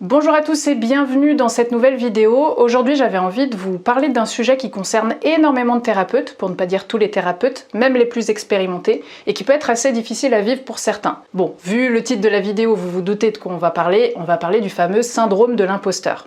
Bonjour à tous et bienvenue dans cette nouvelle vidéo. Aujourd'hui j'avais envie de vous parler d'un sujet qui concerne énormément de thérapeutes, pour ne pas dire tous les thérapeutes, même les plus expérimentés, et qui peut être assez difficile à vivre pour certains. Bon, vu le titre de la vidéo, vous vous doutez de quoi on va parler du fameux syndrome de l'imposteur.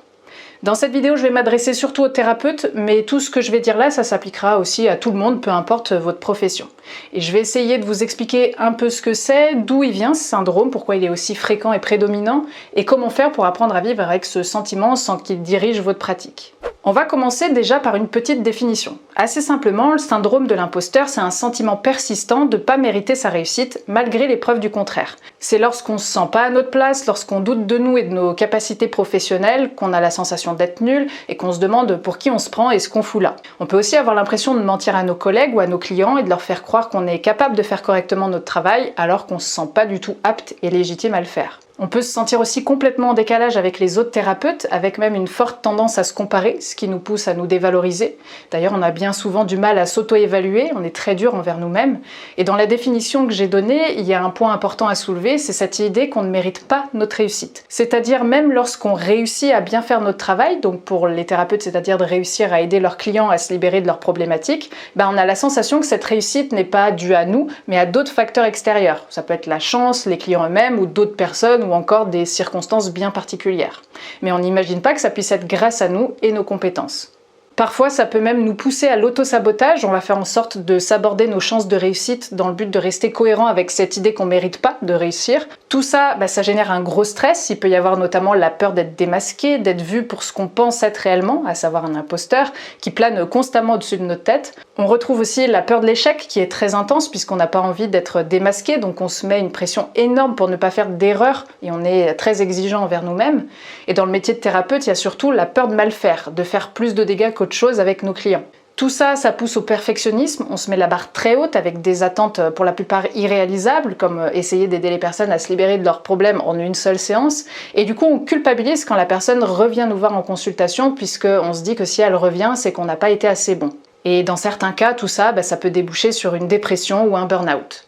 Dans cette vidéo, je vais m'adresser surtout aux thérapeutes, mais tout ce que je vais dire là, ça s'appliquera aussi à tout le monde, peu importe votre profession. Et je vais essayer de vous expliquer un peu ce que c'est, d'où il vient ce syndrome, pourquoi il est aussi fréquent et prédominant, et comment faire pour apprendre à vivre avec ce sentiment sans qu'il dirige votre pratique. On va commencer déjà par une petite définition. Assez simplement, le syndrome de l'imposteur, c'est un sentiment persistant de ne pas mériter sa réussite, malgré les preuves du contraire. C'est lorsqu'on se sent pas à notre place, lorsqu'on doute de nous et de nos capacités professionnelles, qu'on a la sensation d'être nul et qu'on se demande pour qui on se prend et ce qu'on fout là. On peut aussi avoir l'impression de mentir à nos collègues ou à nos clients et de leur faire croire qu'on est capable de faire correctement notre travail alors qu'on se sent pas du tout apte et légitime à le faire. On peut se sentir aussi complètement en décalage avec les autres thérapeutes, avec même une forte tendance à se comparer, ce qui nous pousse à nous dévaloriser. D'ailleurs, on a bien souvent du mal à s'auto-évaluer, on est très dur envers nous-mêmes. Et dans la définition que j'ai donnée, il y a un point important à soulever, c'est cette idée qu'on ne mérite pas notre réussite. C'est-à-dire même lorsqu'on réussit à bien faire notre travail, donc pour les thérapeutes, c'est-à-dire de réussir à aider leurs clients à se libérer de leurs problématiques, on a la sensation que cette réussite n'est pas due à nous, mais à d'autres facteurs extérieurs. Ça peut être la chance, les clients eux-mêmes ou d'autres personnes, ou encore des circonstances bien particulières. Mais on n'imagine pas que ça puisse être grâce à nous et nos compétences. Parfois, ça peut même nous pousser à l'auto-sabotage, on va faire en sorte de s'aborder nos chances de réussite dans le but de rester cohérent avec cette idée qu'on ne mérite pas de réussir. Tout ça, ça génère un gros stress, il peut y avoir notamment la peur d'être démasqué, d'être vu pour ce qu'on pense être réellement, à savoir un imposteur, qui plane constamment au-dessus de notre tête. On retrouve aussi la peur de l'échec qui est très intense puisqu'on n'a pas envie d'être démasqué, donc on se met une pression énorme pour ne pas faire d'erreurs et on est très exigeant envers nous-mêmes. Et dans le métier de thérapeute, il y a surtout la peur de mal faire, de faire plus de dégâts qu'autre chose avec nos clients. Tout ça, ça pousse au perfectionnisme, on se met la barre très haute avec des attentes pour la plupart irréalisables, comme essayer d'aider les personnes à se libérer de leurs problèmes en une seule séance, et du coup on culpabilise quand la personne revient nous voir en consultation, puisqu'on se dit que si elle revient, c'est qu'on n'a pas été assez bon. Et dans certains cas, tout ça, ça peut déboucher sur une dépression ou un burn-out.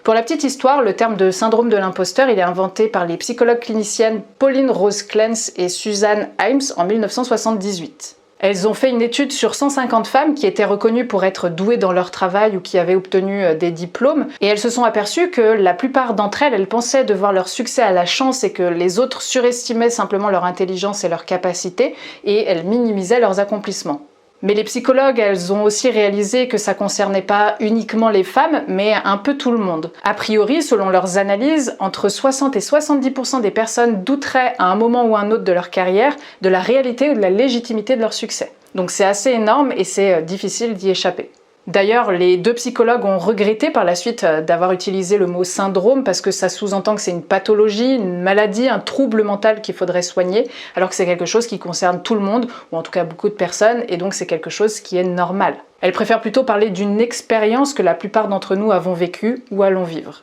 Pour la petite histoire, le terme de syndrome de l'imposteur, il est inventé par les psychologues cliniciennes Pauline Rose Clance et Suzanne Himes en 1978. Elles ont fait une étude sur 150 femmes qui étaient reconnues pour être douées dans leur travail ou qui avaient obtenu des diplômes, et elles se sont aperçues que la plupart d'entre elles, elles pensaient devoir leur succès à la chance et que les autres surestimaient simplement leur intelligence et leurs capacités, et elles minimisaient leurs accomplissements. Mais les psychologues, elles ont aussi réalisé que ça concernait pas uniquement les femmes, mais un peu tout le monde. A priori, selon leurs analyses, entre 60 et 70% des personnes douteraient à un moment ou un autre de leur carrière de la réalité ou de la légitimité de leur succès. Donc c'est assez énorme et c'est difficile d'y échapper. D'ailleurs, les deux psychologues ont regretté par la suite d'avoir utilisé le mot syndrome parce que ça sous-entend que c'est une pathologie, une maladie, un trouble mental qu'il faudrait soigner, alors que c'est quelque chose qui concerne tout le monde, ou en tout cas beaucoup de personnes, et donc c'est quelque chose qui est normal. Elles préfèrent plutôt parler d'une expérience que la plupart d'entre nous avons vécue ou allons vivre.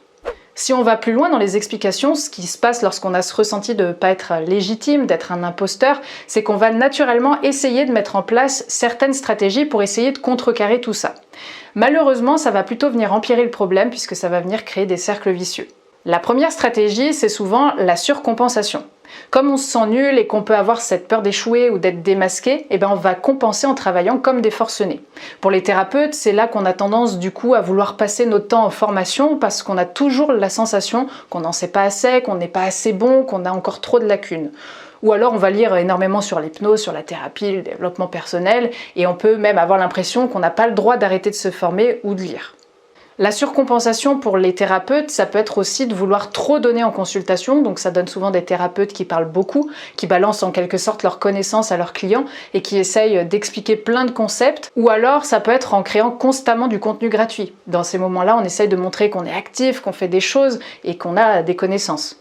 Si on va plus loin dans les explications, ce qui se passe lorsqu'on a ce ressenti de ne pas être légitime, d'être un imposteur, c'est qu'on va naturellement essayer de mettre en place certaines stratégies pour essayer de contrecarrer tout ça. Malheureusement, ça va plutôt venir empirer le problème puisque ça va venir créer des cercles vicieux. La première stratégie, c'est souvent la surcompensation. Comme on se sent nul et qu'on peut avoir cette peur d'échouer ou d'être démasqué, on va compenser en travaillant comme des forcenés. Pour les thérapeutes, c'est là qu'on a tendance du coup à vouloir passer notre temps en formation parce qu'on a toujours la sensation qu'on n'en sait pas assez, qu'on n'est pas assez bon, qu'on a encore trop de lacunes. Ou alors on va lire énormément sur l'hypnose, sur la thérapie, le développement personnel, et on peut même avoir l'impression qu'on n'a pas le droit d'arrêter de se former ou de lire. La surcompensation pour les thérapeutes, ça peut être aussi de vouloir trop donner en consultation, donc ça donne souvent des thérapeutes qui parlent beaucoup, qui balancent en quelque sorte leurs connaissances à leurs clients et qui essayent d'expliquer plein de concepts, ou alors ça peut être en créant constamment du contenu gratuit. Dans ces moments-là, on essaye de montrer qu'on est actif, qu'on fait des choses et qu'on a des connaissances.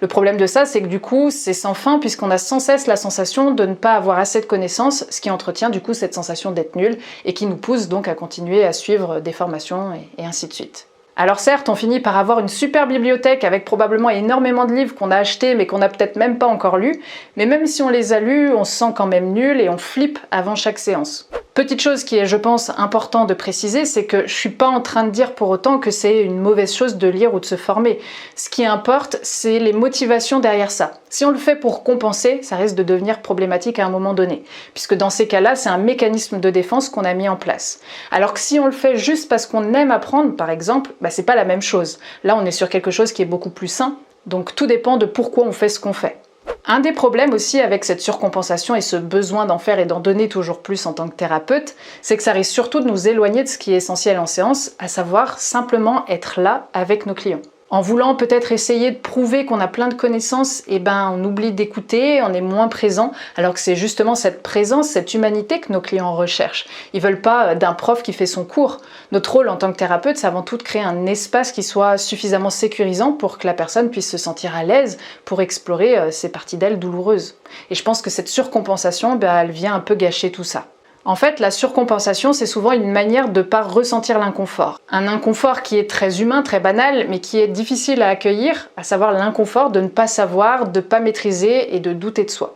Le problème de ça, c'est que du coup, c'est sans fin puisqu'on a sans cesse la sensation de ne pas avoir assez de connaissances, ce qui entretient du coup cette sensation d'être nul et qui nous pousse donc à continuer à suivre des formations et ainsi de suite. Alors certes, on finit par avoir une super bibliothèque avec probablement énormément de livres qu'on a achetés mais qu'on n'a peut-être même pas encore lus, mais même si on les a lus, on se sent quand même nul et on flippe avant chaque séance. Petite chose qui est, je pense, important de préciser, c'est que je suis pas en train de dire pour autant que c'est une mauvaise chose de lire ou de se former. Ce qui importe, c'est les motivations derrière ça. Si on le fait pour compenser, ça risque de devenir problématique à un moment donné, puisque dans ces cas-là, c'est un mécanisme de défense qu'on a mis en place. Alors que si on le fait juste parce qu'on aime apprendre, par exemple, c'est pas la même chose. Là, on est sur quelque chose qui est beaucoup plus sain, donc tout dépend de pourquoi on fait ce qu'on fait. Un des problèmes aussi avec cette surcompensation et ce besoin d'en faire et d'en donner toujours plus en tant que thérapeute, c'est que ça risque surtout de nous éloigner de ce qui est essentiel en séance, à savoir simplement être là avec nos clients. En voulant peut-être essayer de prouver qu'on a plein de connaissances, on oublie d'écouter, on est moins présent, alors que c'est justement cette présence, cette humanité que nos clients recherchent. Ils veulent pas d'un prof qui fait son cours. Notre rôle en tant que thérapeute, c'est avant tout de créer un espace qui soit suffisamment sécurisant pour que la personne puisse se sentir à l'aise pour explorer ces parties d'elle douloureuses. Et je pense que cette surcompensation, elle vient un peu gâcher tout ça. En fait, la surcompensation, c'est souvent une manière de ne pas ressentir l'inconfort. Un inconfort qui est très humain, très banal, mais qui est difficile à accueillir, à savoir l'inconfort de ne pas savoir, de ne pas maîtriser et de douter de soi.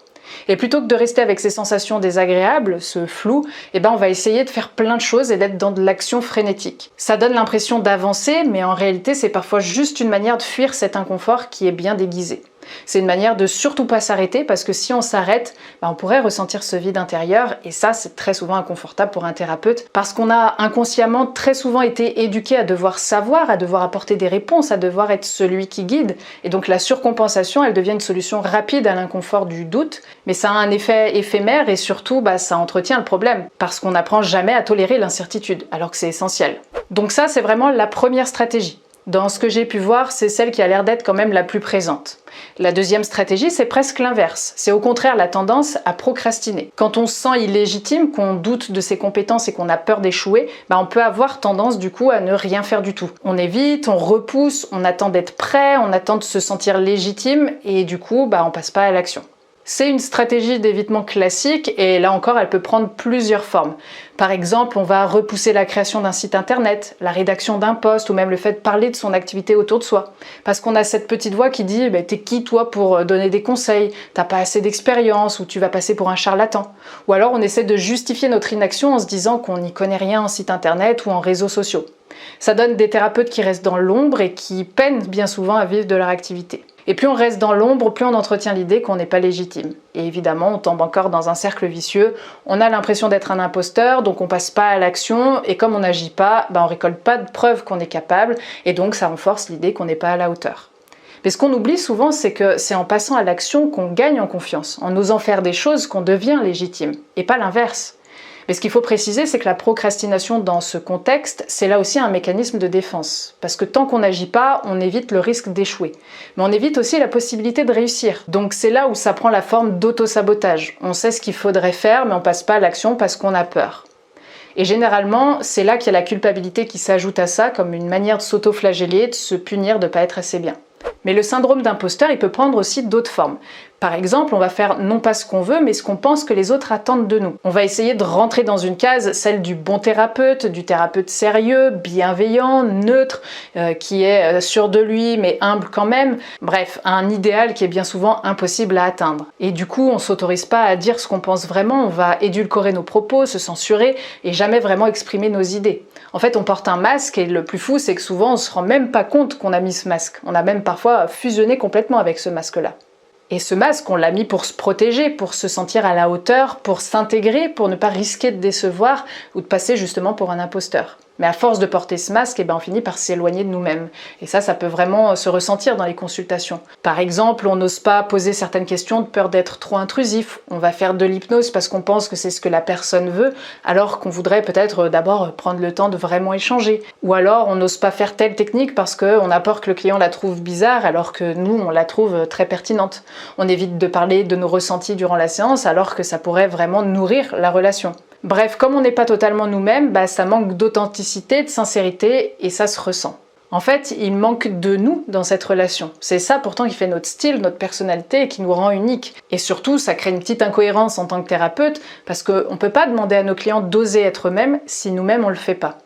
Et plutôt que de rester avec ces sensations désagréables, ce flou, on va essayer de faire plein de choses et d'être dans de l'action frénétique. Ça donne l'impression d'avancer, mais en réalité, c'est parfois juste une manière de fuir cet inconfort qui est bien déguisé. C'est une manière de surtout pas s'arrêter parce que si on s'arrête, on pourrait ressentir ce vide intérieur et ça c'est très souvent inconfortable pour un thérapeute parce qu'on a inconsciemment très souvent été éduqué à devoir savoir, à devoir apporter des réponses, à devoir être celui qui guide et donc la surcompensation elle devient une solution rapide à l'inconfort du doute mais ça a un effet éphémère et surtout ça entretient le problème parce qu'on n'apprend jamais à tolérer l'incertitude alors que c'est essentiel. Donc ça c'est vraiment la première stratégie. Dans ce que j'ai pu voir, c'est celle qui a l'air d'être quand même la plus présente. La deuxième stratégie, c'est presque l'inverse. C'est au contraire la tendance à procrastiner. Quand on se sent illégitime, qu'on doute de ses compétences et qu'on a peur d'échouer, on peut avoir tendance du coup à ne rien faire du tout. On évite, on repousse, on attend d'être prêt, on attend de se sentir légitime et du coup, on passe pas à l'action. C'est une stratégie d'évitement classique et là encore elle peut prendre plusieurs formes. Par exemple, on va repousser la création d'un site internet, la rédaction d'un post ou même le fait de parler de son activité autour de soi. Parce qu'on a cette petite voix qui dit t'es qui toi pour donner des conseils, t'as pas assez d'expérience ou tu vas passer pour un charlatan. Ou alors on essaie de justifier notre inaction en se disant qu'on n'y connaît rien en site internet ou en réseaux sociaux. Ça donne des thérapeutes qui restent dans l'ombre et qui peinent bien souvent à vivre de leur activité. Et plus on reste dans l'ombre, plus on entretient l'idée qu'on n'est pas légitime. Et évidemment, on tombe encore dans un cercle vicieux. On a l'impression d'être un imposteur, donc on passe pas à l'action, et comme on n'agit pas, on récolte pas de preuves qu'on est capable, et donc ça renforce l'idée qu'on n'est pas à la hauteur. Mais ce qu'on oublie souvent, c'est que c'est en passant à l'action qu'on gagne en confiance, en osant faire des choses qu'on devient légitime, et pas l'inverse. Mais ce qu'il faut préciser, c'est que la procrastination dans ce contexte, c'est là aussi un mécanisme de défense. Parce que tant qu'on n'agit pas, on évite le risque d'échouer. Mais on évite aussi la possibilité de réussir. Donc c'est là où ça prend la forme d'auto-sabotage. On sait ce qu'il faudrait faire, mais on passe pas à l'action parce qu'on a peur. Et généralement, c'est là qu'il y a la culpabilité qui s'ajoute à ça, comme une manière de s'auto-flageller, de se punir de pas être assez bien. Mais le syndrome d'imposteur, il peut prendre aussi d'autres formes. Par exemple, on va faire non pas ce qu'on veut, mais ce qu'on pense que les autres attendent de nous. On va essayer de rentrer dans une case, celle du bon thérapeute, du thérapeute sérieux, bienveillant, neutre, qui est sûr de lui, mais humble quand même. Bref, un idéal qui est bien souvent impossible à atteindre. Et du coup, on s'autorise pas à dire ce qu'on pense vraiment, on va édulcorer nos propos, se censurer, et jamais vraiment exprimer nos idées. En fait, on porte un masque, et le plus fou, c'est que souvent, on se rend même pas compte qu'on a mis ce masque. On a même parfois fusionné complètement avec ce masque-là. Et ce masque, on l'a mis pour se protéger, pour se sentir à la hauteur, pour s'intégrer, pour ne pas risquer de décevoir ou de passer justement pour un imposteur. Mais à force de porter ce masque, on finit par s'éloigner de nous-mêmes. Et ça peut vraiment se ressentir dans les consultations. Par exemple, on n'ose pas poser certaines questions de peur d'être trop intrusif. On va faire de l'hypnose parce qu'on pense que c'est ce que la personne veut, alors qu'on voudrait peut-être d'abord prendre le temps de vraiment échanger. Ou alors, on n'ose pas faire telle technique parce qu'on a peur que le client la trouve bizarre, alors que nous, on la trouve très pertinente. On évite de parler de nos ressentis durant la séance, alors que ça pourrait vraiment nourrir la relation. Bref, comme on n'est pas totalement nous-mêmes, ça manque d'authenticité, de sincérité, et ça se ressent. En fait, il manque de nous dans cette relation. C'est ça pourtant qui fait notre style, notre personnalité, et qui nous rend unique. Et surtout, ça crée une petite incohérence en tant que thérapeute, parce qu'on ne peut pas demander à nos clients d'oser être eux-mêmes si nous-mêmes on le fait pas.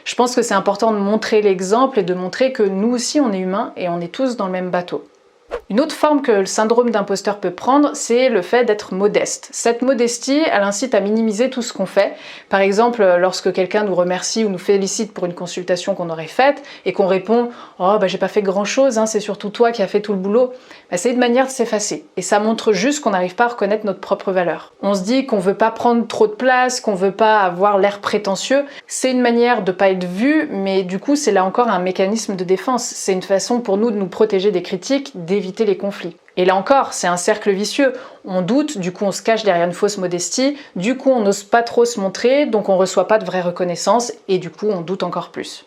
Je pense que c'est important de montrer l'exemple et de montrer que nous aussi on est humains et on est tous dans le même bateau. Une autre forme que le syndrome d'imposteur peut prendre, c'est le fait d'être modeste. Cette modestie, elle incite à minimiser tout ce qu'on fait. Par exemple, lorsque quelqu'un nous remercie ou nous félicite pour une consultation qu'on aurait faite et qu'on répond « Oh, j'ai pas fait grand-chose, c'est surtout toi qui as fait tout le boulot », c'est une manière de s'effacer. Et ça montre juste qu'on n'arrive pas à reconnaître notre propre valeur. On se dit qu'on veut pas prendre trop de place, qu'on veut pas avoir l'air prétentieux. C'est une manière de pas être vu, mais du coup, c'est là encore un mécanisme de défense. C'est une façon pour nous de nous protéger des critiques, d'éviter les conflits. Et là encore, c'est un cercle vicieux. On doute, du coup on se cache derrière une fausse modestie, du coup on n'ose pas trop se montrer, donc on reçoit pas de vraie reconnaissance, et du coup on doute encore plus.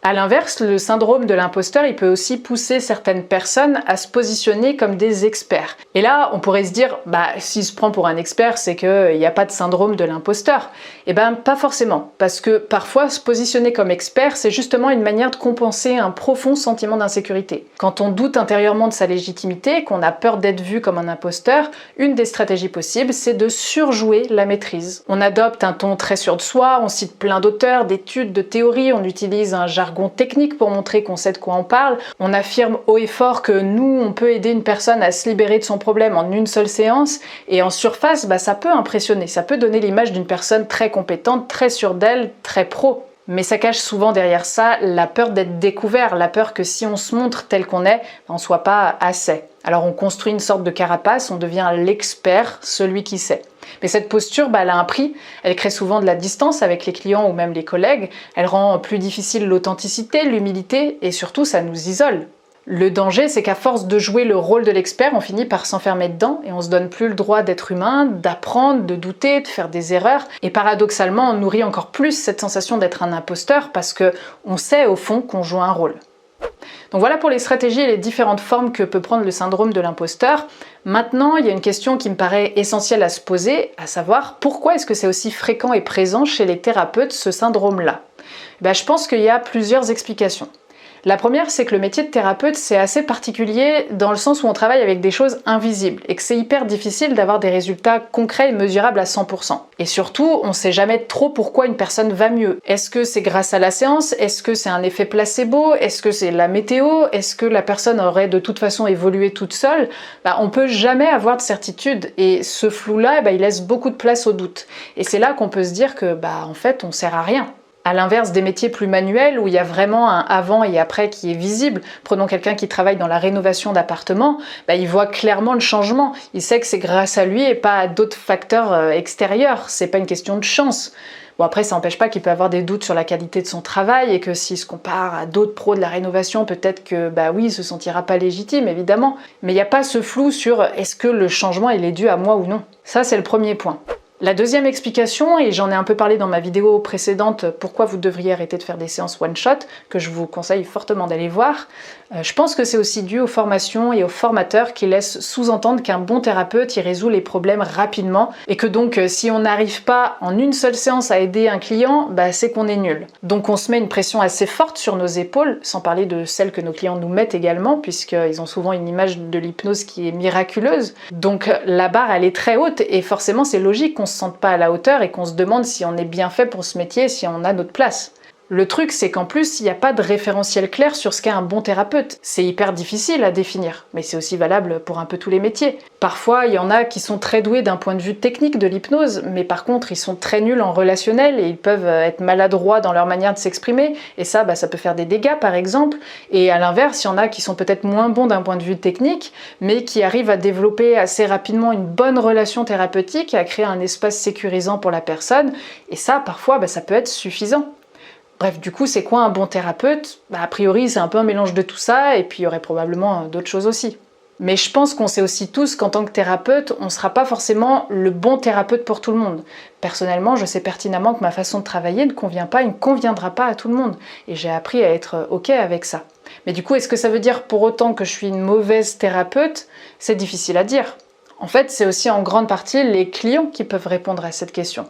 A l'inverse, le syndrome de l'imposteur, il peut aussi pousser certaines personnes à se positionner comme des experts. Et là, on pourrait se dire, s'il se prend pour un expert, c'est qu'il n'y a pas de syndrome de l'imposteur. Eh ben, pas forcément, parce que parfois, se positionner comme expert, c'est justement une manière de compenser un profond sentiment d'insécurité. Quand on doute intérieurement de sa légitimité, qu'on a peur d'être vu comme un imposteur, une des stratégies possibles, c'est de surjouer la maîtrise. On adopte un ton très sûr de soi, on cite plein d'auteurs, d'études, de théories, on utilise un jargon technique pour montrer qu'on sait de quoi on parle. On affirme haut et fort que nous, on peut aider une personne à se libérer de son problème en une seule séance. Et en surface, ça peut impressionner. Ça peut donner l'image d'une personne très compétente, très sûre d'elle, très pro. Mais ça cache souvent derrière ça la peur d'être découvert, la peur que si on se montre tel qu'on est, on ne soit pas assez. Alors on construit une sorte de carapace, on devient l'expert, celui qui sait. Mais cette posture, elle a un prix, elle crée souvent de la distance avec les clients ou même les collègues, elle rend plus difficile l'authenticité, l'humilité et surtout ça nous isole. Le danger, c'est qu'à force de jouer le rôle de l'expert, on finit par s'enfermer dedans et on se donne plus le droit d'être humain, d'apprendre, de douter, de faire des erreurs. Et paradoxalement, on nourrit encore plus cette sensation d'être un imposteur parce qu'on sait au fond qu'on joue un rôle. Donc voilà pour les stratégies et les différentes formes que peut prendre le syndrome de l'imposteur. Maintenant, il y a une question qui me paraît essentielle à se poser, à savoir pourquoi est-ce que c'est aussi fréquent et présent chez les thérapeutes ce syndrome-là ? Je pense qu'il y a plusieurs explications. La première, c'est que le métier de thérapeute, c'est assez particulier dans le sens où on travaille avec des choses invisibles et que c'est hyper difficile d'avoir des résultats concrets et mesurables à 100%. Et surtout, on sait jamais trop pourquoi une personne va mieux. Est-ce que c'est grâce à la séance? Est-ce que c'est un effet placebo? Est-ce que c'est la météo? Est-ce que la personne aurait de toute façon évolué toute seule? On peut jamais avoir de certitude et ce flou-là, il laisse beaucoup de place au doute. Et c'est là qu'on peut se dire que, en fait, on sert à rien. À l'inverse des métiers plus manuels où il y a vraiment un avant et après qui est visible, prenons quelqu'un qui travaille dans la rénovation d'appartements, il voit clairement le changement. Il sait que c'est grâce à lui et pas à d'autres facteurs extérieurs. C'est pas une question de chance. Bon après ça n'empêche pas qu'il peut avoir des doutes sur la qualité de son travail et que s'il se compare à d'autres pros de la rénovation, peut-être que oui, il se sentira pas légitime évidemment. Mais il n'y a pas ce flou sur est-ce que le changement il est dû à moi ou non. Ça c'est le premier point. La deuxième explication, et j'en ai un peu parlé dans ma vidéo précédente, pourquoi vous devriez arrêter de faire des séances one-shot, que je vous conseille fortement d'aller voir, je pense que c'est aussi dû aux formations et aux formateurs qui laissent sous-entendre qu'un bon thérapeute y résout les problèmes rapidement et que donc si on n'arrive pas en une seule séance à aider un client, c'est qu'on est nul. Donc on se met une pression assez forte sur nos épaules, sans parler de celle que nos clients nous mettent également, puisqu'ils ont souvent une image de l'hypnose qui est miraculeuse. Donc la barre elle est très haute et forcément c'est logique qu'on se sente pas à la hauteur et qu'on se demande si on est bien fait pour ce métier, si on a notre place. Le truc, c'est qu'en plus, il n'y a pas de référentiel clair sur ce qu'est un bon thérapeute. C'est hyper difficile à définir, mais c'est aussi valable pour un peu tous les métiers. Parfois, il y en a qui sont très doués d'un point de vue technique de l'hypnose, mais par contre, ils sont très nuls en relationnel et ils peuvent être maladroits dans leur manière de s'exprimer, et ça peut faire des dégâts, par exemple. Et à l'inverse, il y en a qui sont peut-être moins bons d'un point de vue technique, mais qui arrivent à développer assez rapidement une bonne relation thérapeutique, à créer un espace sécurisant pour la personne, et ça, parfois, ça peut être suffisant. Bref, du coup, c'est quoi un bon thérapeute? A priori, c'est un peu un mélange de tout ça, et puis il y aurait probablement d'autres choses aussi. Mais je pense qu'on sait aussi tous qu'en tant que thérapeute, on ne sera pas forcément le bon thérapeute pour tout le monde. Personnellement, je sais pertinemment que ma façon de travailler ne convient pas et ne conviendra pas à tout le monde. Et j'ai appris à être OK avec ça. Mais du coup, est-ce que ça veut dire pour autant que je suis une mauvaise thérapeute? C'est difficile à dire. En fait, c'est aussi en grande partie les clients qui peuvent répondre à cette question.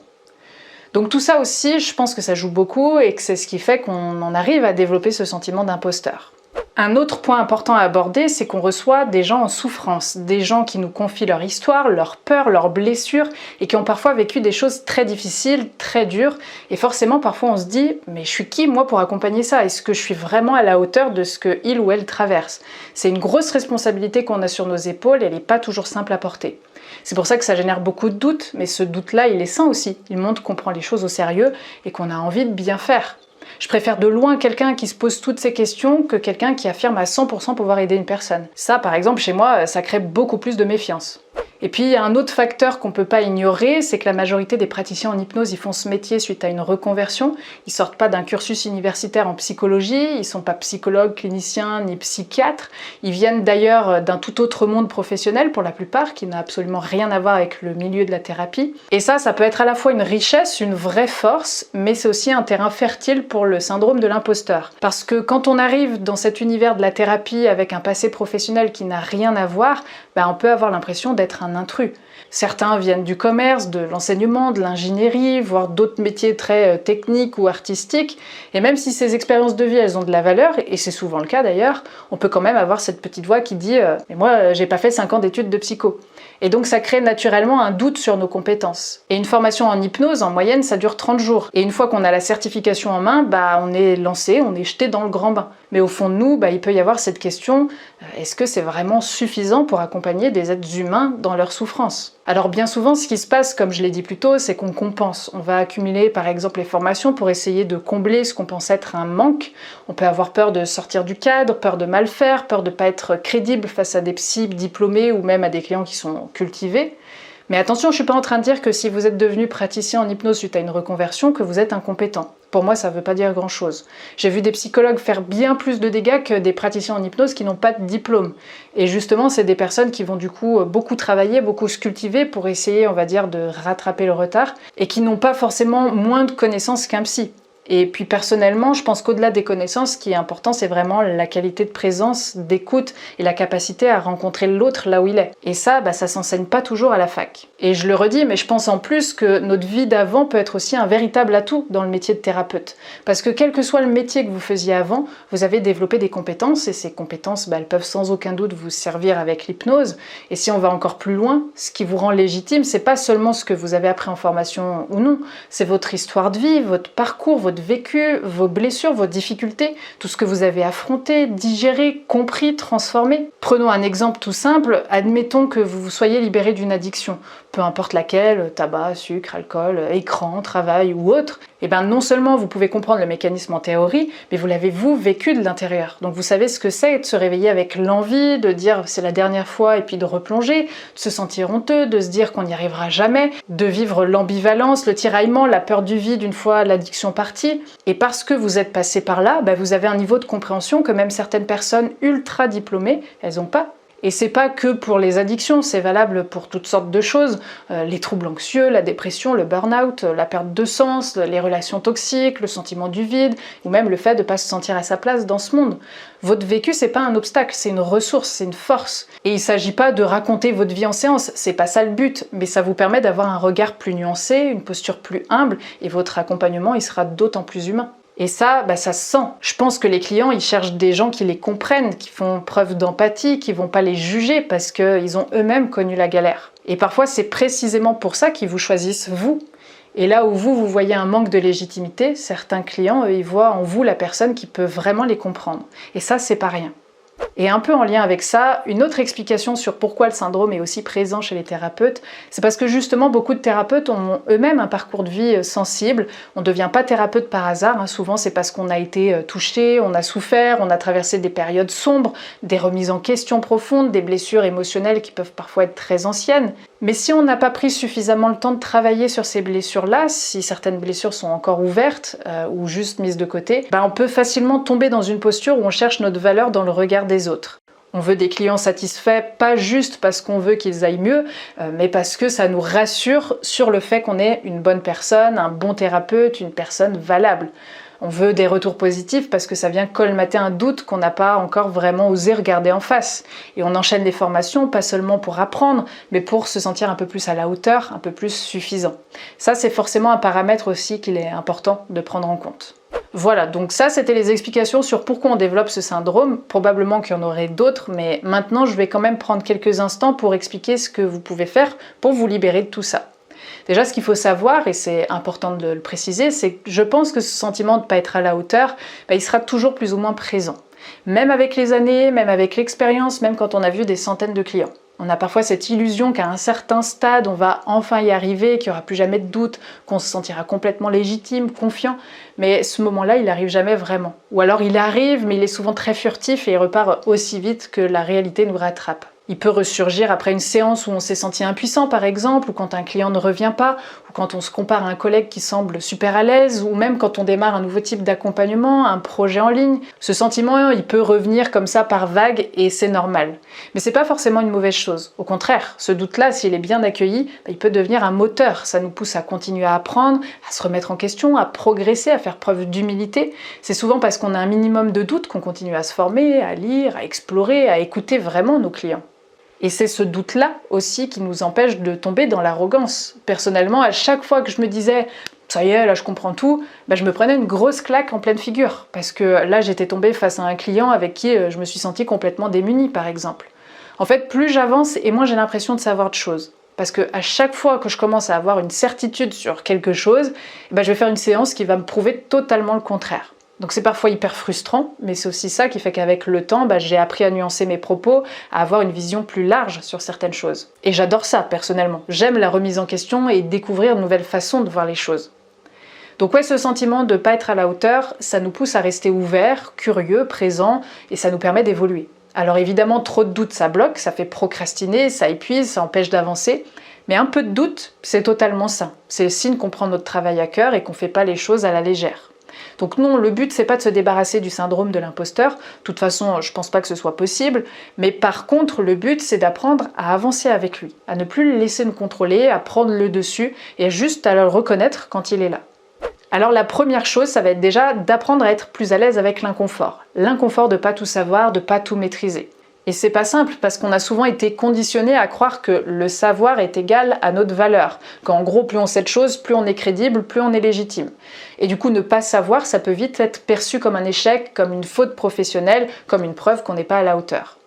Donc tout ça aussi, je pense que ça joue beaucoup et que c'est ce qui fait qu'on en arrive à développer ce sentiment d'imposteur. Un autre point important à aborder, c'est qu'on reçoit des gens en souffrance, des gens qui nous confient leur histoire, leurs peurs, leurs blessures et qui ont parfois vécu des choses très difficiles, très dures. Et forcément, parfois on se dit « mais je suis qui moi pour accompagner ça? Est-ce que je suis vraiment à la hauteur de ce que il ou elle traverse ?» C'est une grosse responsabilité qu'on a sur nos épaules et elle n'est pas toujours simple à porter. C'est pour ça que ça génère beaucoup de doutes, mais ce doute-là, il est sain aussi. Il montre qu'on prend les choses au sérieux et qu'on a envie de bien faire. Je préfère de loin quelqu'un qui se pose toutes ces questions que quelqu'un qui affirme à 100% pouvoir aider une personne. Ça, par exemple, chez moi, ça crée beaucoup plus de méfiance. Et puis, il y a un autre facteur qu'on peut pas ignorer, c'est que la majorité des praticiens en hypnose, ils font ce métier suite à une reconversion. Ils sortent pas d'un cursus universitaire en psychologie, ils sont pas psychologues, cliniciens, ni psychiatres. Ils viennent d'ailleurs d'un tout autre monde professionnel, pour la plupart, qui n'a absolument rien à voir avec le milieu de la thérapie. Et ça peut être à la fois une richesse, une vraie force, mais c'est aussi un terrain fertile pour le syndrome de l'imposteur. Parce que quand on arrive dans cet univers de la thérapie avec un passé professionnel qui n'a rien à voir, on peut avoir l'impression d'être un intrus. Certains viennent du commerce, de l'enseignement, de l'ingénierie, voire d'autres métiers très techniques ou artistiques. Et même si ces expériences de vie, elles ont de la valeur, et c'est souvent le cas d'ailleurs, on peut quand même avoir cette petite voix qui dit « mais moi, j'ai pas fait 5 ans d'études de psycho ». Et donc ça crée naturellement un doute sur nos compétences. Et une formation en hypnose, en moyenne, ça dure 30 jours. Et une fois qu'on a la certification en main, on est lancé, on est jeté dans le grand bain. Mais au fond de nous, il peut y avoir cette question, est-ce que c'est vraiment suffisant pour accompagner des êtres humains dans leur souffrance? Alors bien souvent, ce qui se passe, comme je l'ai dit plus tôt, c'est qu'on compense. On va accumuler par exemple les formations pour essayer de combler ce qu'on pense être un manque. On peut avoir peur de sortir du cadre, peur de mal faire, peur de ne pas être crédible face à des psys diplômés ou même à des clients qui sont cultivés. Mais attention, je suis pas en train de dire que si vous êtes devenu praticien en hypnose suite à une reconversion, que vous êtes incompétent. Pour moi, ça veut pas dire grand-chose. J'ai vu des psychologues faire bien plus de dégâts que des praticiens en hypnose qui n'ont pas de diplôme. Et justement, c'est des personnes qui vont du coup beaucoup travailler, beaucoup se cultiver pour essayer, on va dire, de rattraper le retard, et qui n'ont pas forcément moins de connaissances qu'un psy. Et puis personnellement, je pense qu'au-delà des connaissances, ce qui est important, c'est vraiment la qualité de présence, d'écoute et la capacité à rencontrer l'autre là où il est. Et ça s'enseigne pas toujours à la fac. Et je le redis, mais je pense en plus que notre vie d'avant peut être aussi un véritable atout dans le métier de thérapeute. Parce que quel que soit le métier que vous faisiez avant, vous avez développé des compétences, et ces compétences, elles peuvent sans aucun doute vous servir avec l'hypnose. Et si on va encore plus loin, ce qui vous rend légitime, c'est pas seulement ce que vous avez appris en formation ou non, c'est votre histoire de vie, votre parcours, votre vécu, vos blessures, vos difficultés, tout ce que vous avez affronté, digéré, compris, transformé. Prenons un exemple tout simple, admettons que vous soyez libéré d'une addiction, peu importe laquelle, tabac, sucre, alcool, écran, travail ou autre. Et non seulement vous pouvez comprendre le mécanisme en théorie, mais vous l'avez vous vécu de l'intérieur. Donc vous savez ce que c'est de se réveiller avec l'envie, de dire c'est la dernière fois et puis de replonger, de se sentir honteux, de se dire qu'on n'y arrivera jamais, de vivre l'ambivalence, le tiraillement, la peur du vide une fois l'addiction partie. Et parce que vous êtes passé par là, vous avez un niveau de compréhension que même certaines personnes ultra diplômées, elles n'ont pas. Et c'est pas que pour les addictions, c'est valable pour toutes sortes de choses, les troubles anxieux, la dépression, le burn-out, la perte de sens, les relations toxiques, le sentiment du vide, ou même le fait de ne pas se sentir à sa place dans ce monde. Votre vécu, c'est pas un obstacle, c'est une ressource, c'est une force. Et il s'agit pas de raconter votre vie en séance, c'est pas ça le but, mais ça vous permet d'avoir un regard plus nuancé, une posture plus humble, et votre accompagnement, il sera d'autant plus humain. Et ça se sent. Je pense que les clients, ils cherchent des gens qui les comprennent, qui font preuve d'empathie, qui vont pas les juger parce qu'ils ont eux-mêmes connu la galère. Et parfois, c'est précisément pour ça qu'ils vous choisissent vous. Et là où vous voyez un manque de légitimité, certains clients, eux, ils voient en vous la personne qui peut vraiment les comprendre. Et ça, c'est pas rien. Et un peu en lien avec ça, une autre explication sur pourquoi le syndrome est aussi présent chez les thérapeutes, c'est parce que justement beaucoup de thérapeutes ont eux-mêmes un parcours de vie sensible. On ne devient pas thérapeute par hasard, souvent c'est parce qu'on a été touché, on a souffert, on a traversé des périodes sombres, des remises en question profondes, des blessures émotionnelles qui peuvent parfois être très anciennes. Mais si on n'a pas pris suffisamment le temps de travailler sur ces blessures-là, si certaines blessures sont encore ouvertes ou juste mises de côté, on peut facilement tomber dans une posture où on cherche notre valeur dans le regard des autres. On veut des clients satisfaits, pas juste parce qu'on veut qu'ils aillent mieux, mais parce que ça nous rassure sur le fait qu'on est une bonne personne, un bon thérapeute, une personne valable. On veut des retours positifs parce que ça vient colmater un doute qu'on n'a pas encore vraiment osé regarder en face. Et on enchaîne les formations, pas seulement pour apprendre, mais pour se sentir un peu plus à la hauteur, un peu plus suffisant. Ça, c'est forcément un paramètre aussi qu'il est important de prendre en compte. Voilà, donc ça c'était les explications sur pourquoi on développe ce syndrome. Probablement qu'il y en aurait d'autres, mais maintenant je vais quand même prendre quelques instants pour expliquer ce que vous pouvez faire pour vous libérer de tout ça. Déjà, ce qu'il faut savoir, et c'est important de le préciser, c'est que je pense que ce sentiment de ne pas être à la hauteur, il sera toujours plus ou moins présent. Même avec les années, même avec l'expérience, même quand on a vu des centaines de clients. On a parfois cette illusion qu'à un certain stade, on va enfin y arriver, qu'il n'y aura plus jamais de doute, qu'on se sentira complètement légitime, confiant, mais ce moment-là, il n'arrive jamais vraiment. Ou alors il arrive, mais il est souvent très furtif et il repart aussi vite que la réalité nous rattrape. Il peut ressurgir après une séance où on s'est senti impuissant par exemple, ou quand un client ne revient pas, ou quand on se compare à un collègue qui semble super à l'aise, ou même quand on démarre un nouveau type d'accompagnement, un projet en ligne. Ce sentiment, il peut revenir comme ça par vagues et c'est normal. Mais c'est pas forcément une mauvaise chose. Au contraire, ce doute-là, s'il est bien accueilli, il peut devenir un moteur. Ça nous pousse à continuer à apprendre, à se remettre en question, à progresser, à faire preuve d'humilité. C'est souvent parce qu'on a un minimum de doute qu'on continue à se former, à lire, à explorer, à écouter vraiment nos clients. Et c'est ce doute-là aussi qui nous empêche de tomber dans l'arrogance. Personnellement, à chaque fois que je me disais « ça y est, là je comprends tout », je me prenais une grosse claque en pleine figure. Parce que là, j'étais tombée face à un client avec qui je me suis sentie complètement démunie, par exemple. En fait, plus j'avance et moins j'ai l'impression de savoir de choses. Parce que à chaque fois que je commence à avoir une certitude sur quelque chose, je vais faire une séance qui va me prouver totalement le contraire. Donc c'est parfois hyper frustrant, mais c'est aussi ça qui fait qu'avec le temps, j'ai appris à nuancer mes propos, à avoir une vision plus large sur certaines choses. Et j'adore ça, personnellement. J'aime la remise en question et découvrir de nouvelles façons de voir les choses. Donc ouais, ce sentiment de ne pas être à la hauteur, ça nous pousse à rester ouverts, curieux, présents, et ça nous permet d'évoluer. Alors évidemment, trop de doutes, ça bloque, ça fait procrastiner, ça épuise, ça empêche d'avancer, mais un peu de doute, c'est totalement ça. C'est le signe qu'on prend notre travail à cœur et qu'on ne fait pas les choses à la légère. Donc non, le but c'est pas de se débarrasser du syndrome de l'imposteur, de toute façon je pense pas que ce soit possible, mais par contre le but c'est d'apprendre à avancer avec lui, à ne plus le laisser nous contrôler, à prendre le dessus et juste à le reconnaître quand il est là. Alors la première chose, ça va être déjà d'apprendre à être plus à l'aise avec l'inconfort. L'inconfort de pas tout savoir, de pas tout maîtriser. Et c'est pas simple parce qu'on a souvent été conditionné à croire que le savoir est égal à notre valeur. Qu'en gros, plus on sait de choses, plus on est crédible, plus on est légitime. Et du coup, ne pas savoir, ça peut vite être perçu comme un échec, comme une faute professionnelle, comme une preuve qu'on n'est pas à la hauteur.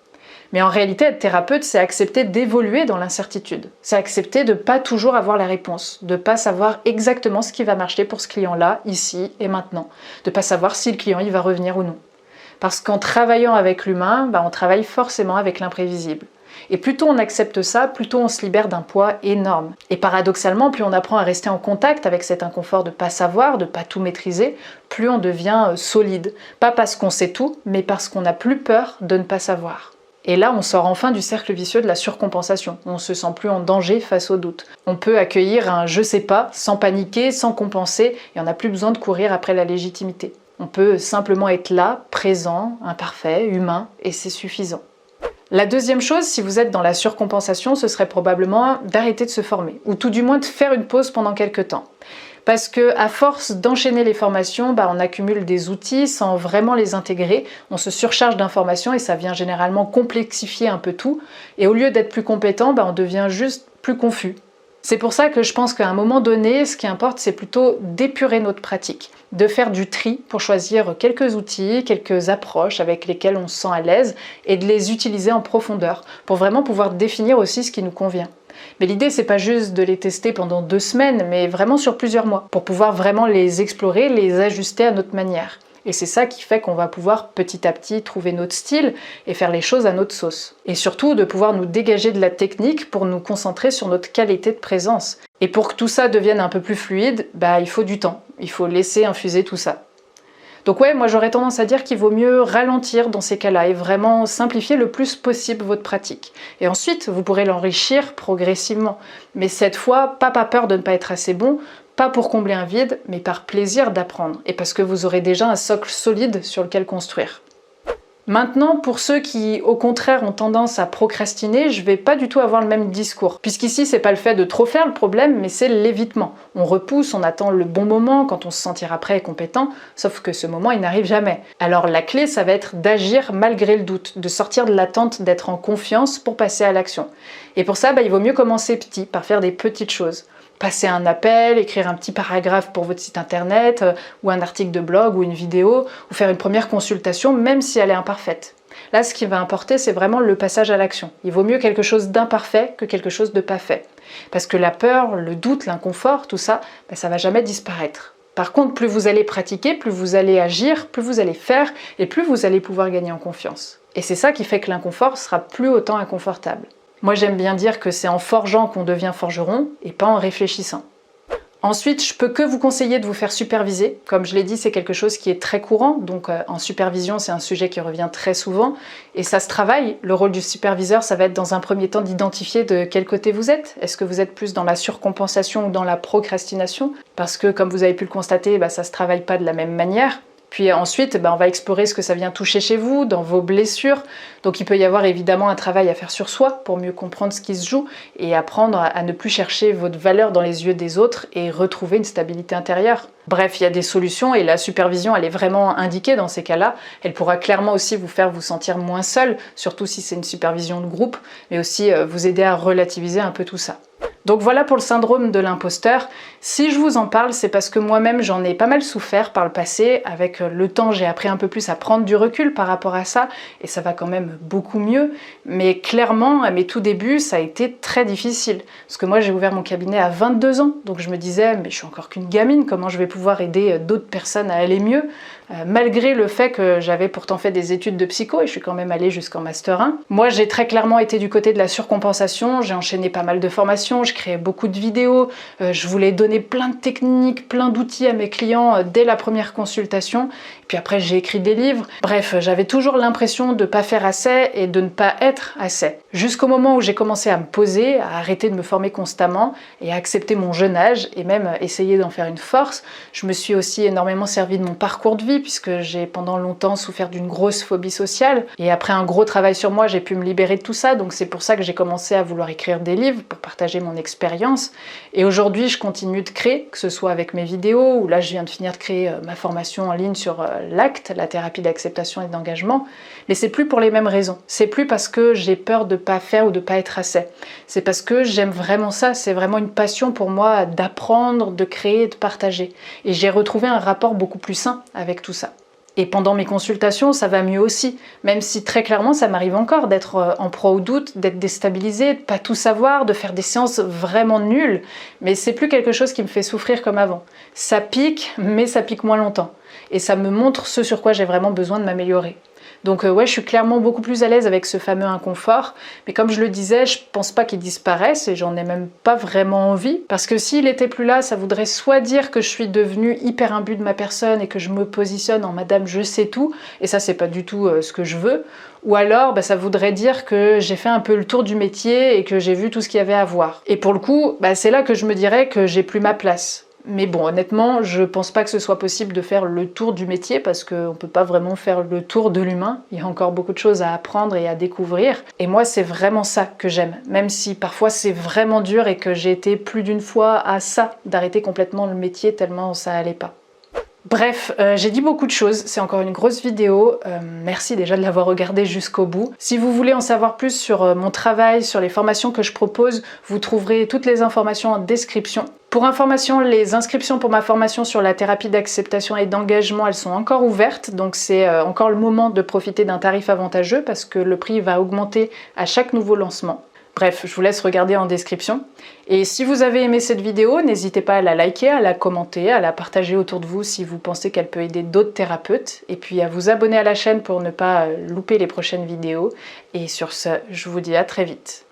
Mais en réalité, être thérapeute, c'est accepter d'évoluer dans l'incertitude. C'est accepter de pas toujours avoir la réponse, de pas savoir exactement ce qui va marcher pour ce client-là, ici et maintenant. De pas savoir si le client il va revenir ou non. Parce qu'en travaillant avec l'humain, on travaille forcément avec l'imprévisible. Et plus tôt on accepte ça, plus tôt on se libère d'un poids énorme. Et paradoxalement, plus on apprend à rester en contact avec cet inconfort de pas savoir, de pas tout maîtriser, plus on devient solide. Pas parce qu'on sait tout, mais parce qu'on n'a plus peur de ne pas savoir. Et là, on sort enfin du cercle vicieux de la surcompensation. On se sent plus en danger face au doute. On peut accueillir un « je sais pas » sans paniquer, sans compenser, et on n'a plus besoin de courir après la légitimité. On peut simplement être là, présent, imparfait, humain, et c'est suffisant. La deuxième chose, si vous êtes dans la surcompensation, ce serait probablement d'arrêter de se former, ou tout du moins de faire une pause pendant quelques temps. Parce que à force d'enchaîner les formations, on accumule des outils sans vraiment les intégrer, on se surcharge d'informations et ça vient généralement complexifier un peu tout, et au lieu d'être plus compétent, on devient juste plus confus. C'est pour ça que je pense qu'à un moment donné, ce qui importe, c'est plutôt d'épurer notre pratique, de faire du tri pour choisir quelques outils, quelques approches avec lesquelles on se sent à l'aise et de les utiliser en profondeur pour vraiment pouvoir définir aussi ce qui nous convient. Mais l'idée, c'est pas juste de les tester pendant 2 semaines, mais vraiment sur plusieurs mois, pour pouvoir vraiment les explorer, les ajuster à notre manière. Et c'est ça qui fait qu'on va pouvoir petit à petit trouver notre style et faire les choses à notre sauce. Et surtout de pouvoir nous dégager de la technique pour nous concentrer sur notre qualité de présence. Et pour que tout ça devienne un peu plus fluide, il faut du temps. Il faut laisser infuser tout ça. Donc ouais, moi j'aurais tendance à dire qu'il vaut mieux ralentir dans ces cas-là et vraiment simplifier le plus possible votre pratique. Et ensuite, vous pourrez l'enrichir progressivement. Mais cette fois, pas peur de ne pas être assez bon, pas pour combler un vide, mais par plaisir d'apprendre. Et parce que vous aurez déjà un socle solide sur lequel construire. Maintenant, pour ceux qui, au contraire, ont tendance à procrastiner, je vais pas du tout avoir le même discours. Puisqu'ici, c'est pas le fait de trop faire le problème, mais c'est l'évitement. On repousse, on attend le bon moment, quand on se sentira prêt et compétent, sauf que ce moment, il n'arrive jamais. Alors la clé, ça va être d'agir malgré le doute, de sortir de l'attente, d'être en confiance pour passer à l'action. Et pour ça, il vaut mieux commencer petit, par faire des petites choses. Passer un appel, écrire un petit paragraphe pour votre site internet, ou un article de blog, ou une vidéo, ou faire une première consultation, même si elle est imparfaite. Là, ce qui va importer, c'est vraiment le passage à l'action. Il vaut mieux quelque chose d'imparfait que quelque chose de pas fait. Parce que la peur, le doute, l'inconfort, tout ça, ça va jamais disparaître. Par contre, plus vous allez pratiquer, plus vous allez agir, plus vous allez faire, et plus vous allez pouvoir gagner en confiance. Et c'est ça qui fait que l'inconfort sera plus autant inconfortable. Moi, j'aime bien dire que c'est en forgeant qu'on devient forgeron et pas en réfléchissant. Ensuite, je peux que vous conseiller de vous faire superviser. Comme je l'ai dit, c'est quelque chose qui est très courant, donc en supervision, c'est un sujet qui revient très souvent, et ça se travaille. Le rôle du superviseur, ça va être dans un premier temps d'identifier de quel côté vous êtes. Est-ce que vous êtes plus dans la surcompensation ou dans la procrastination? Parce que, comme vous avez pu le constater, ça se travaille pas de la même manière. Puis ensuite, on va explorer ce que ça vient toucher chez vous, dans vos blessures. Donc il peut y avoir évidemment un travail à faire sur soi pour mieux comprendre ce qui se joue et apprendre à ne plus chercher votre valeur dans les yeux des autres et retrouver une stabilité intérieure. Bref, il y a des solutions et la supervision, elle est vraiment indiquée dans ces cas-là. Elle pourra clairement aussi vous faire vous sentir moins seul, surtout si c'est une supervision de groupe, mais aussi vous aider à relativiser un peu tout ça. Donc voilà pour le syndrome de l'imposteur. Si je vous en parle, c'est parce que moi-même j'en ai pas mal souffert par le passé. Avec le temps, j'ai appris un peu plus à prendre du recul par rapport à ça, et ça va quand même beaucoup mieux. Mais clairement, à mes tout débuts, ça a été très difficile. Parce que moi, j'ai ouvert mon cabinet à 22 ans, donc je me disais, mais je suis encore qu'une gamine, comment je vais pouvoir aider d'autres personnes à aller mieux? Malgré le fait que j'avais pourtant fait des études de psycho, et je suis quand même allée jusqu'en Master 1. Moi, j'ai très clairement été du côté de la surcompensation, j'ai enchaîné pas mal de formations, je créais beaucoup de vidéos, je voulais donner plein de techniques, plein d'outils à mes clients dès la première consultation, puis après j'ai écrit des livres. Bref, j'avais toujours l'impression de ne pas faire assez et de ne pas être assez. Jusqu'au moment où j'ai commencé à me poser, à arrêter de me former constamment et à accepter mon jeune âge et même essayer d'en faire une force. Je me suis aussi énormément servi de mon parcours de vie puisque j'ai pendant longtemps souffert d'une grosse phobie sociale et après un gros travail sur moi, j'ai pu me libérer de tout ça, donc c'est pour ça que j'ai commencé à vouloir écrire des livres pour partager mon expérience. Et aujourd'hui, je continue de créer, que ce soit avec mes vidéos ou là je viens de finir de créer ma formation en ligne sur l'ACT, la thérapie d'acceptation et d'engagement, mais c'est plus pour les mêmes raisons. C'est plus parce que j'ai peur de pas faire ou de pas être assez. C'est parce que j'aime vraiment ça, c'est vraiment une passion pour moi d'apprendre, de créer, de partager. Et j'ai retrouvé un rapport beaucoup plus sain avec tout ça. Et pendant mes consultations, ça va mieux aussi, même si très clairement ça m'arrive encore d'être en proie au doute, d'être déstabilisée, de pas tout savoir, de faire des séances vraiment nulles, mais c'est plus quelque chose qui me fait souffrir comme avant. Ça pique, mais ça pique moins longtemps. Et ça me montre ce sur quoi j'ai vraiment besoin de m'améliorer. Donc ouais, je suis clairement beaucoup plus à l'aise avec ce fameux inconfort, mais comme je le disais, je pense pas qu'il disparaisse et j'en ai même pas vraiment envie, parce que s'il était plus là, ça voudrait soit dire que je suis devenue hyper imbue de ma personne et que je me positionne en madame je sais tout, et ça c'est pas du tout ce que je veux, ou alors ça voudrait dire que j'ai fait un peu le tour du métier et que j'ai vu tout ce qu'il y avait à voir. Et pour le coup, c'est là que je me dirais que j'ai plus ma place. Mais bon, honnêtement, je pense pas que ce soit possible de faire le tour du métier parce qu'on peut pas vraiment faire le tour de l'humain. Il y a encore beaucoup de choses à apprendre et à découvrir. Et moi, c'est vraiment ça que j'aime. Même si parfois c'est vraiment dur et que j'ai été plus d'une fois à ça, d'arrêter complètement le métier tellement ça allait pas. Bref, j'ai dit beaucoup de choses, c'est encore une grosse vidéo, merci déjà de l'avoir regardée jusqu'au bout. Si vous voulez en savoir plus sur mon travail, sur les formations que je propose, vous trouverez toutes les informations en description. Pour information, les inscriptions pour ma formation sur la thérapie d'acceptation et d'engagement, elles sont encore ouvertes, donc c'est encore le moment de profiter d'un tarif avantageux parce que le prix va augmenter à chaque nouveau lancement. Bref, je vous laisse regarder en description. Et si vous avez aimé cette vidéo, n'hésitez pas à la liker, à la commenter, à la partager autour de vous si vous pensez qu'elle peut aider d'autres thérapeutes. Et puis à vous abonner à la chaîne pour ne pas louper les prochaines vidéos. Et sur ce, je vous dis à très vite.